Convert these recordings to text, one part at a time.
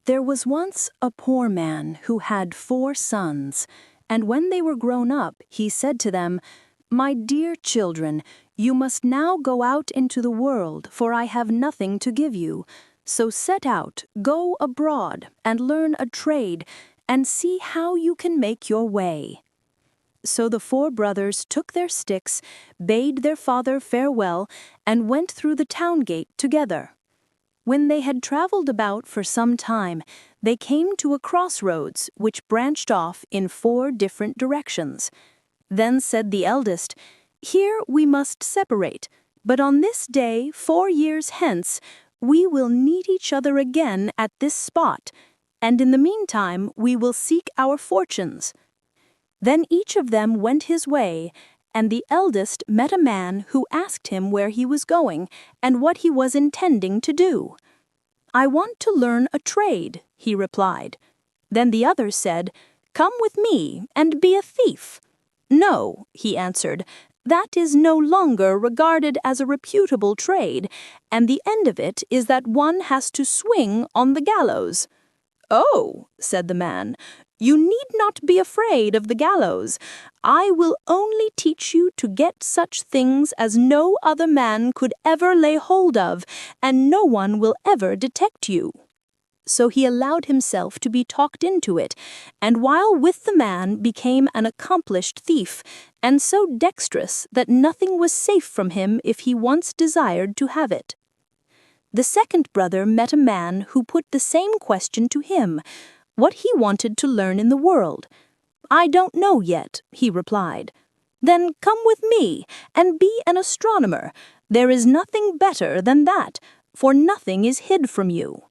There was once a poor man who had 4 sons, and when they were grown up, he said to them, "My dear children, you must now go out into the world, for I have nothing to give you. So set out, go abroad, and learn a trade, and see how you can make your way." So the 4 brothers took their sticks, bade their father farewell, and went through the town gate together. When they had traveled about for some time, they came to a crossroads which branched off in 4 different directions. Then said the eldest, "Here we must separate, but on this day 4 years hence we will meet each other again at this spot, and in the meantime we will seek our fortunes." Then each of them went his way, and the eldest met a man who asked him where he was going and what he was intending to do. "I want to learn a trade," he replied. Then the other said, "Come with me and be a thief." "No," he answered, "that is no longer regarded as a reputable trade, and the end of it is that one has to swing on the gallows." "Oh," said the man, "you need not be afraid of the gallows. I will only teach you to get such things as no other man could ever lay hold of, and no one will ever detect you." So he allowed himself to be talked into it, and while with the man became an accomplished thief, and so dexterous that nothing was safe from him if he once desired to have it. The second brother met a man who put the same question to him, what he wanted to learn in the world. "I don't know yet," he replied. "Then come with me and be an astronomer. There is nothing better than that, for nothing is hid from you."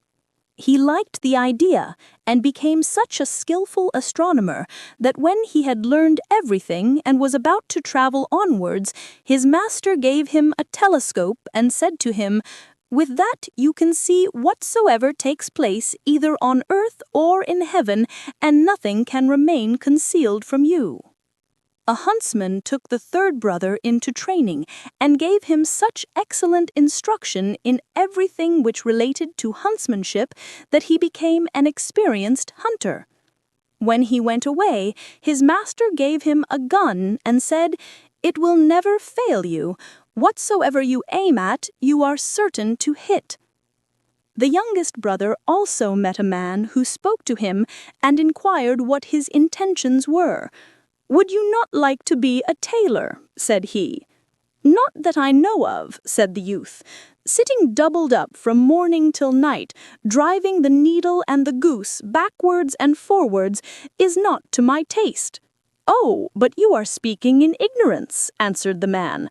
He liked the idea and became such a skillful astronomer that when he had learned everything and was about to travel onwards, his master gave him a telescope and said to him, "With that you can see whatsoever takes place either on earth or in heaven, and nothing can remain concealed from you." A huntsman took the third brother into training and gave him such excellent instruction in everything which related to huntsmanship that he became an experienced hunter. When he went away, his master gave him a gun and said, "It will never fail you. Whatsoever you aim at, you are certain to hit." The youngest brother also met a man who spoke to him and inquired what his intentions were. "Would you not like to be a tailor?" said he. "Not that I know of," said the youth. "Sitting doubled up from morning till night, driving the needle and the goose backwards and forwards, is not to my taste." "Oh, but you are speaking in ignorance," answered the man.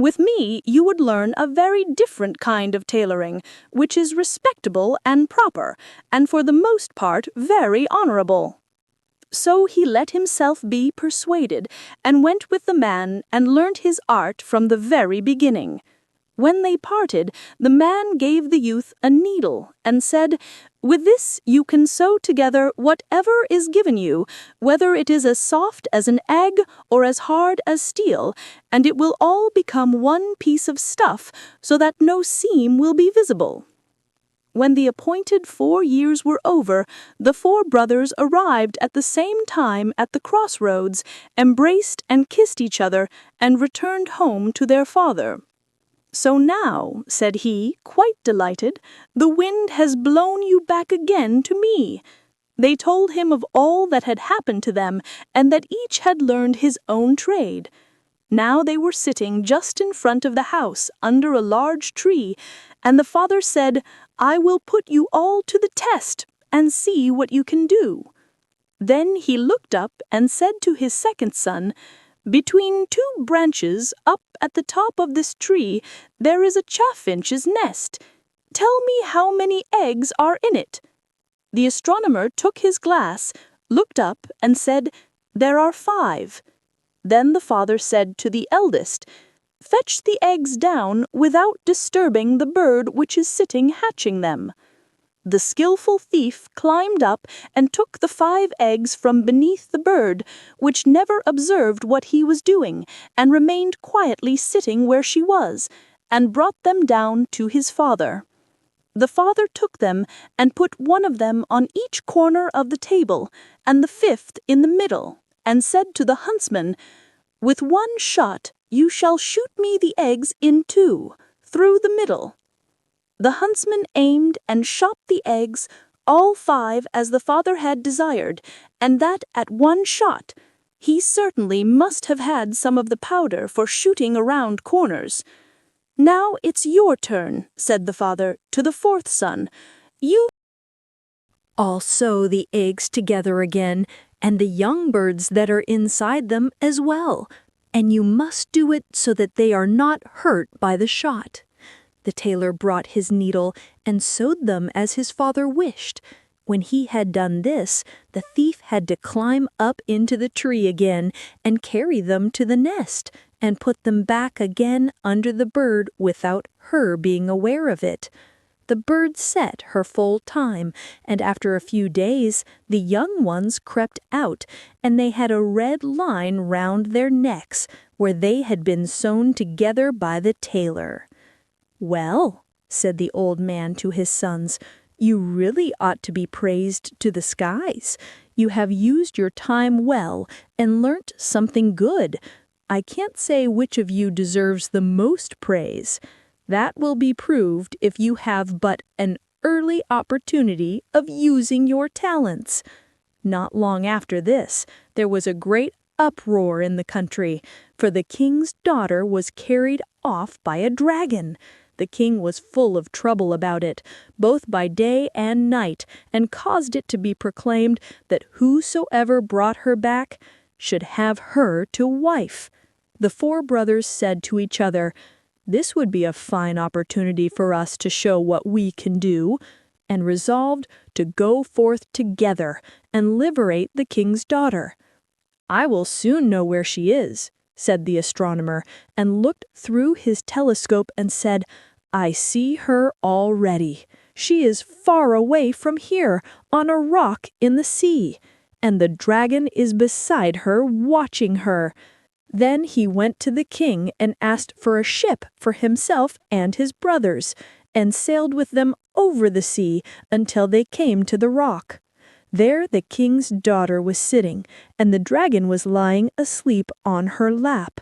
"With me you would learn a very different kind of tailoring, which is respectable and proper, and for the most part very honorable." So he let himself be persuaded, and went with the man and learnt his art from the very beginning. When they parted, the man gave the youth a needle and said, "With this you can sew together whatever is given you, whether it is as soft as an egg or as hard as steel, and it will all become one piece of stuff, so that no seam will be visible." When the appointed 4 years were over, the 4 brothers arrived at the same time at the crossroads, embraced and kissed each other, and returned home to their father. "So now," said he, quite delighted, "the wind has blown you back again to me." They told him of all that had happened to them, and that each had learned his own trade. Now they were sitting just in front of the house under a large tree, and the father said, "I will put you all to the test and see what you can do." Then he looked up and said to his second son, "Between 2 branches up at the top of this tree there is a chaffinch's nest. Tell me how many eggs are in it." The astronomer took his glass, looked up, and said, "There are 5. Then the father said to the eldest, "Fetch the eggs down without disturbing the bird which is sitting hatching them." The skilful thief climbed up and took the 5 eggs from beneath the bird, which never observed what he was doing, and remained quietly sitting where she was, and brought them down to his father. The father took them and put one of them on each corner of the table, and the fifth in the middle, and said to the huntsman, "With one shot you shall shoot me the eggs in two, through the middle." The huntsman aimed and shot the eggs, all five as the father had desired, and that at one shot. He certainly must have had some of the powder for shooting around corners. "Now it's your turn," said the father to the fourth son. "You all sew the eggs together again, and the young birds that are inside them as well, and you must do it so that they are not hurt by the shot." The tailor brought his needle and sewed them as his father wished. When he had done this, the thief had to climb up into the tree again and carry them to the nest, and put them back again under the bird without her being aware of it. The bird set her full time, and after a few days the young ones crept out, and they had a red line round their necks, where they had been sewn together by the tailor. "Well," said the old man to his sons, "you really ought to be praised to the skies. You have used your time well and learnt something good. I can't say which of you deserves the most praise. That will be proved if you have but an early opportunity of using your talents." Not long after this, there was a great uproar in the country, for the king's daughter was carried off by a dragon. The king was full of trouble about it, both by day and night, and caused it to be proclaimed that whosoever brought her back should have her to wife. The four brothers said to each other, "This would be a fine opportunity for us to show what we can do," and resolved to go forth together and liberate the king's daughter. "I will soon know where she is," said the astronomer, and looked through his telescope and said, "I see her already. She is far away from here, on a rock in the sea, and the dragon is beside her, watching her." Then he went to the king and asked for a ship for himself and his brothers, and sailed with them over the sea until they came to the rock. There the king's daughter was sitting, and the dragon was lying asleep on her lap.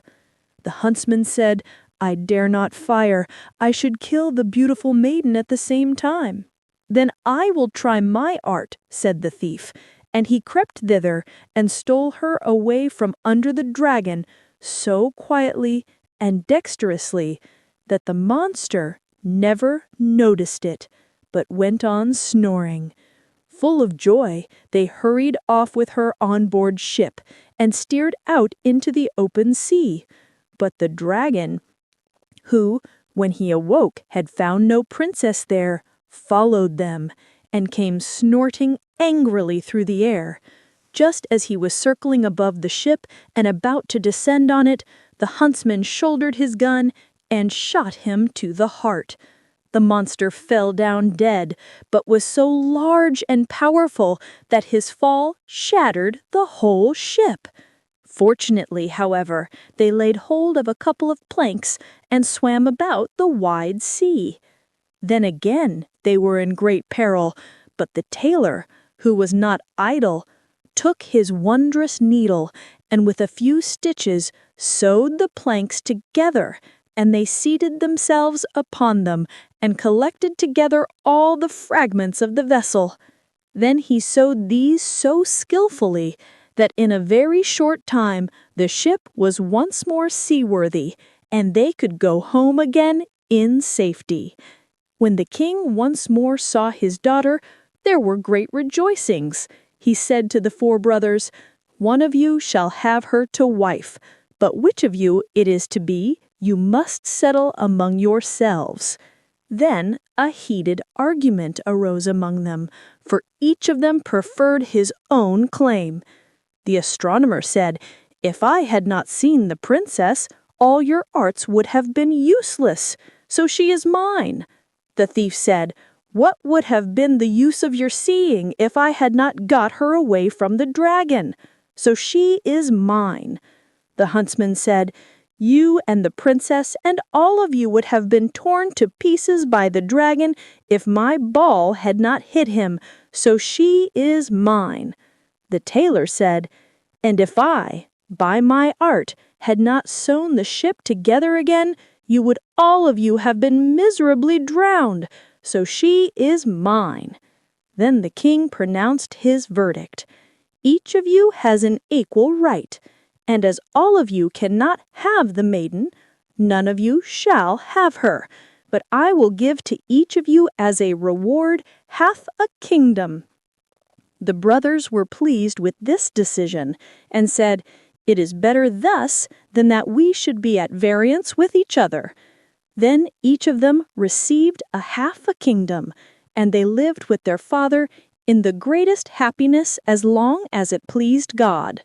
The huntsman said, "I dare not fire. I should kill the beautiful maiden at the same time." "Then I will try my art," said the thief, and he crept thither and stole her away from under the dragon so quietly and dexterously that the monster never noticed it, but went on snoring. Full of joy, they hurried off with her on board ship and steered out into the open sea. But the dragon, who, when he awoke, had found no princess there, followed them, and came snorting angrily through the air. Just as he was circling above the ship and about to descend on it, the huntsman shouldered his gun and shot him to the heart. The monster fell down dead, but was so large and powerful that his fall shattered the whole ship. Fortunately, however, they laid hold of a couple of planks and swam about the wide sea. Then again they were in great peril, but the tailor, who was not idle, took his wondrous needle and with a few stitches sewed the planks together, and they seated themselves upon them and collected together all the fragments of the vessel. Then he sewed these so skillfully that in a very short time the ship was once more seaworthy, and they could go home again in safety. When the king once more saw his daughter, there were great rejoicings. He said to the four brothers, "One of you shall have her to wife, but which of you it is to be, you must settle among yourselves." Then a heated argument arose among them, for each of them preferred his own claim. The astronomer said, "If I had not seen the princess, all your arts would have been useless, so she is mine." The thief said, "What would have been the use of your seeing if I had not got her away from the dragon? So she is mine." The huntsman said, You and the princess and all of you would have been torn to pieces by the dragon if my ball had not hit him, so she is mine." The tailor said, "And if I, by my art, had not sewn the ship together again, you would all of you have been miserably drowned, so she is mine." Then the king pronounced his verdict. "Each of you has an equal right, and as all of you cannot have the maiden, none of you shall have her, but I will give to each of you as a reward half a kingdom." The brothers were pleased with this decision and said, "It is better thus than that we should be at variance with each other." Then each of them received a half a kingdom, and they lived with their father in the greatest happiness as long as it pleased God.